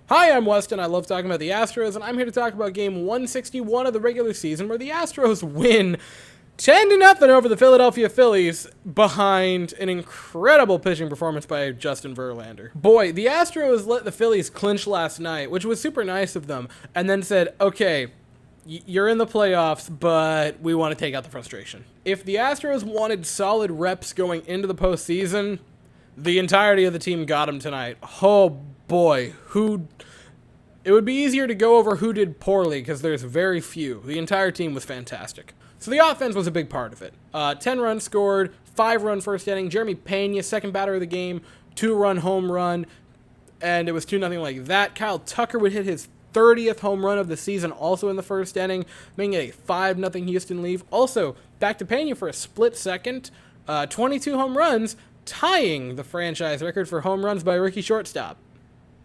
Hi, I'm Weston. I love talking about the Astros, and I'm here to talk about game 161 of the regular season, where the Astros win 10-0 over the Philadelphia Phillies behind an incredible pitching performance by Justin Verlander. Boy, the Astros let the Phillies clinch last night, which was super nice of them, and then said, okay, you're in the playoffs, but we want to take out the frustration. If the Astros wanted solid reps going into the postseason, the entirety of the team got them tonight. Oh boy, it would be easier to go over who did poorly because there's very few. The entire team was fantastic. So the offense was a big part of it. 10 runs scored, 5-run first inning. Jeremy Pena, second batter of the game, 2-run home run, and it was 2-0 like that. Kyle Tucker would hit his 30th home run of the season also in the first inning, making it a 5-0 Houston lead. Also, back to Pena for a split second, 22 home runs, tying the franchise record for home runs by a rookie shortstop,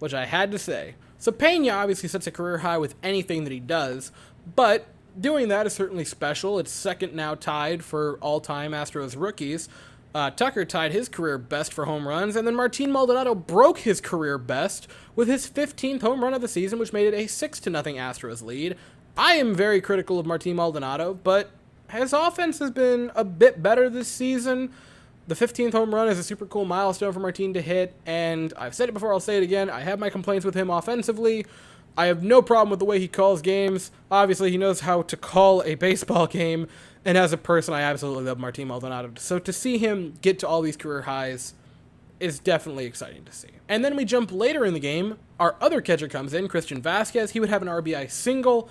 which I had to say. So Pena obviously sets a career high with anything that he does, but doing that is certainly special. It's second now tied for all-time Astros rookies. Tucker tied his career best for home runs, and then Martin Maldonado broke his career best with his 15th home run of the season, which made it a 6-0 Astros lead. I am very critical of Martin Maldonado, but his offense has been a bit better this season. The 15th home run is a super cool milestone for Martin to hit, and I've said it before, I'll say it again, I have my complaints with him offensively. I have no problem with the way he calls games. Obviously, he knows how to call a baseball game, and as a person, I absolutely love Martin Maldonado. So to see him get to all these career highs is definitely exciting to see. And then we jump later in the game. Our other catcher comes in, Christian Vasquez. He would have an RBI single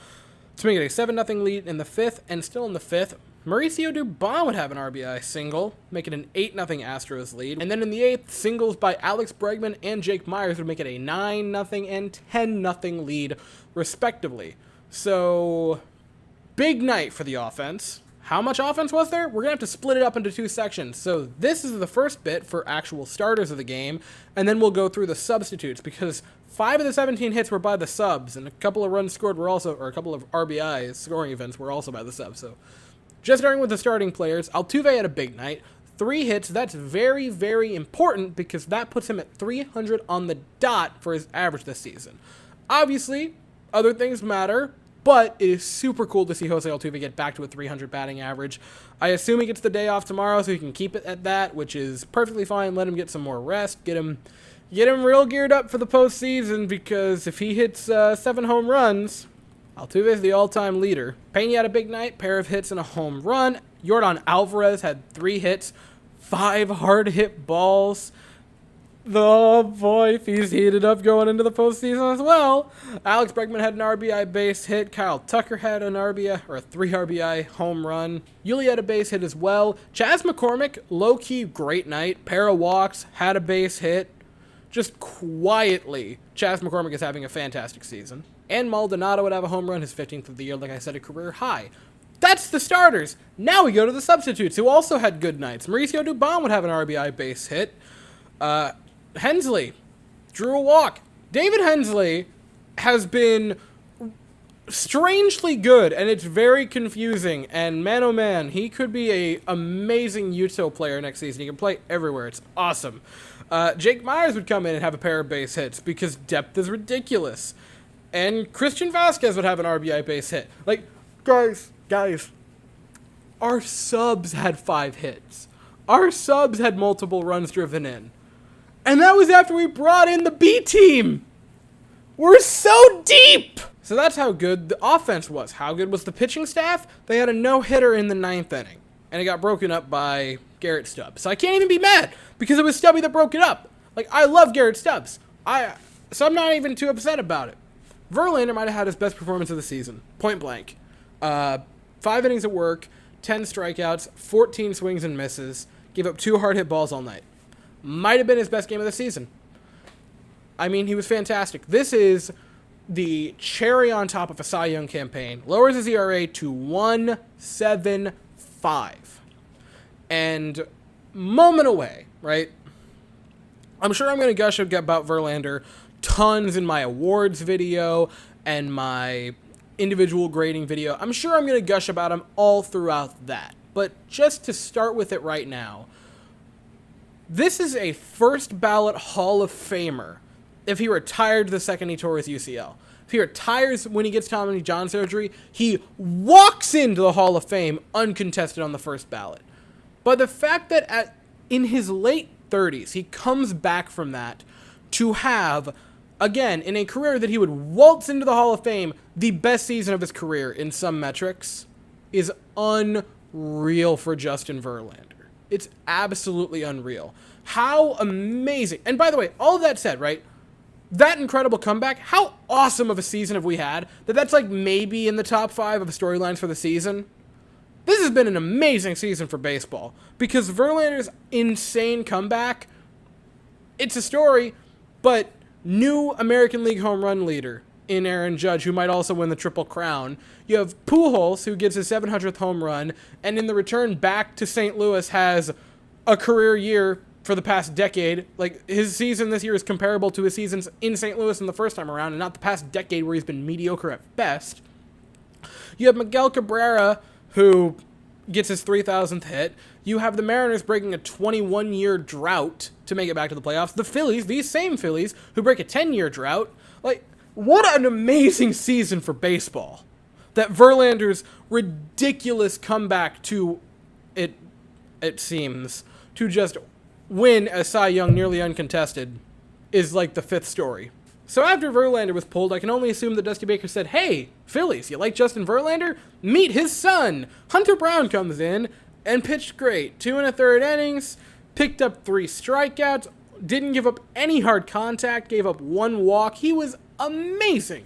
to make it a 7-0 lead in the fifth, and still in the fifth, Mauricio Dubon would have an RBI single, making an 8-0 Astros lead. And then in the eighth, singles by Alex Bregman and Jake Myers would make it a 9-0 and 10-0 lead, respectively. So, big night for the offense. How much offense was there? We're going to have to split it up into two sections. So this is the first bit for actual starters of the game, and then we'll go through the substitutes, because 5 of the 17 hits were by the subs, and a couple of runs scored were also, or a couple of RBIs, scoring events, were also by the subs. So just starting with the starting players, Altuve had a big night. 3 hits, that's very, very important because that puts him at 300 on the dot for his average this season. Obviously, other things matter, but it is super cool to see Jose Altuve get back to a 300 batting average. I assume he gets the day off tomorrow so he can keep it at that, which is perfectly fine. Let him get some more rest, get him real geared up for the postseason, because if he hits 7 home runs, Altuve is the all-time leader. Pena had a big night, pair of hits and a home run. Yordan Alvarez had 3 hits, 5 hard-hit balls. Oh boy, if he's heated up going into the postseason as well. Alex Bregman had an RBI base hit. Kyle Tucker had an RBI, or a 3 RBI home run. Yuli had a base hit as well. Chas McCormick, low-key great night. Pair of walks, had a base hit. Just quietly, Chas McCormick is having a fantastic season. And Maldonado would have a home run, his 15th of the year, like I said, a career high. That's the starters. Now we go to the substitutes, who also had good nights. Mauricio Dubon would have an RBI base hit. Hensley drew a walk. David Hensley has been strangely good, and it's very confusing. And man, oh man, he could be a amazing Uto player next season. He can play everywhere. It's awesome. Jake Myers would come in and have a pair of base hits because depth is ridiculous. And Christian Vasquez would have an RBI base hit. Like, guys, our subs had 5 hits. Our subs had multiple runs driven in. And that was after we brought in the B team. We're so deep. So that's how good the offense was. How good was the pitching staff? They had a no-hitter in the 9th inning, and it got broken up by Garrett Stubbs. So I can't even be mad because it was Stubby that broke it up. Like, I love Garrett Stubbs. So I'm not even too upset about it. Verlander might have had his best performance of the season, point blank. 5 innings of work, 10 strikeouts, 14 swings and misses, gave up 2 hard-hit balls all night. Might have been his best game of the season. I mean, he was fantastic. This is the cherry on top of a Cy Young campaign. Lowers his ERA to 1.75. And moment away, right? I'm sure I'm going to gush about Verlander tons in my awards video and my individual grading video. I'm sure I'm going to gush about him all throughout that. But just to start with it right now, this is a first ballot Hall of Famer if he retired the second he tore his UCL. If he retires when he gets Tommy John surgery, he walks into the Hall of Fame uncontested on the first ballot. But the fact that in his late 30s, he comes back from that to have, again, in a career that he would waltz into the Hall of Fame, the best season of his career in some metrics, is unreal for Justin Verlander. It's absolutely unreal. How amazing. And by the way, all of that said, right? That incredible comeback, how awesome of a season have we had that's like maybe in the top 5 of storylines for the season? This has been an amazing season for baseball because Verlander's insane comeback, it's a story, but new American League home run leader in Aaron Judge, who might also win the Triple Crown. You have Pujols, who gets his 700th home run, and in the return back to St. Louis has a career year for the past decade. Like, his season this year is comparable to his seasons in St. Louis in the first time around, and not the past decade where he's been mediocre at best. You have Miguel Cabrera, who gets his 3,000th hit. You have the Mariners breaking a 21-year drought to make it back to the playoffs. The Phillies, these same Phillies, who break a 10-year drought. Like, what an amazing season for baseball. That Verlander's ridiculous comeback to, it seems, to just win a Cy Young nearly uncontested is like the 5th story. So after Verlander was pulled, I can only assume that Dusty Baker said, "Hey, Phillies, you like Justin Verlander? Meet his son." Hunter Brown comes in and pitched great. 2 1/3 innings, picked up 3 strikeouts, didn't give up any hard contact, gave up 1 walk. He was amazing.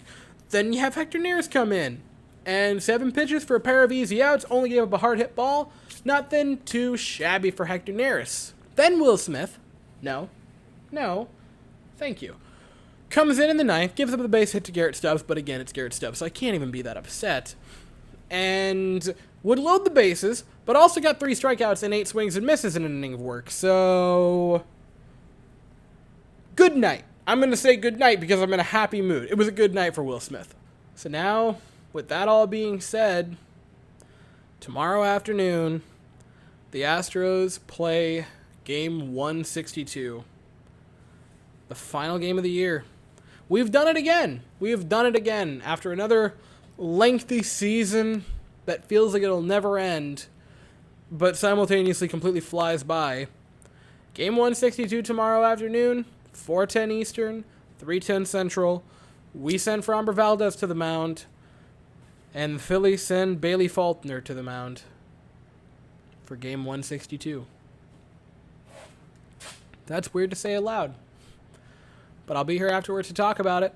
Then you have Hector Neris come in, and 7 pitches for a pair of easy outs, only gave up a hard hit ball. Nothing too shabby for Hector Neris. Then Will Smith, no, thank you, comes in the 9th, gives up the base hit to Garrett Stubbs, but again, it's Garrett Stubbs, so I can't even be that upset, and would load the bases, but also got 3 strikeouts and 8 swings and misses in an inning of work, so good night. I'm going to say good night because I'm in a happy mood. It was a good night for Will Smith. So now, with that all being said, tomorrow afternoon, the Astros play Game 162. The final game of the year. We've done it again. We have done it again. After another lengthy season that feels like it'll never end, but simultaneously completely flies by. Game 162 tomorrow afternoon, 4:10 Eastern, 3:10 Central. We send Framber Valdez to the mound, and the Phillies send Bailey Faulkner to the mound for Game 162. That's weird to say aloud, but I'll be here afterwards to talk about it.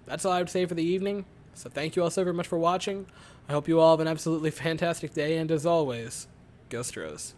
That's all I would say for the evening, so thank you all so very much for watching. I hope you all have an absolutely fantastic day, and as always, go Astros.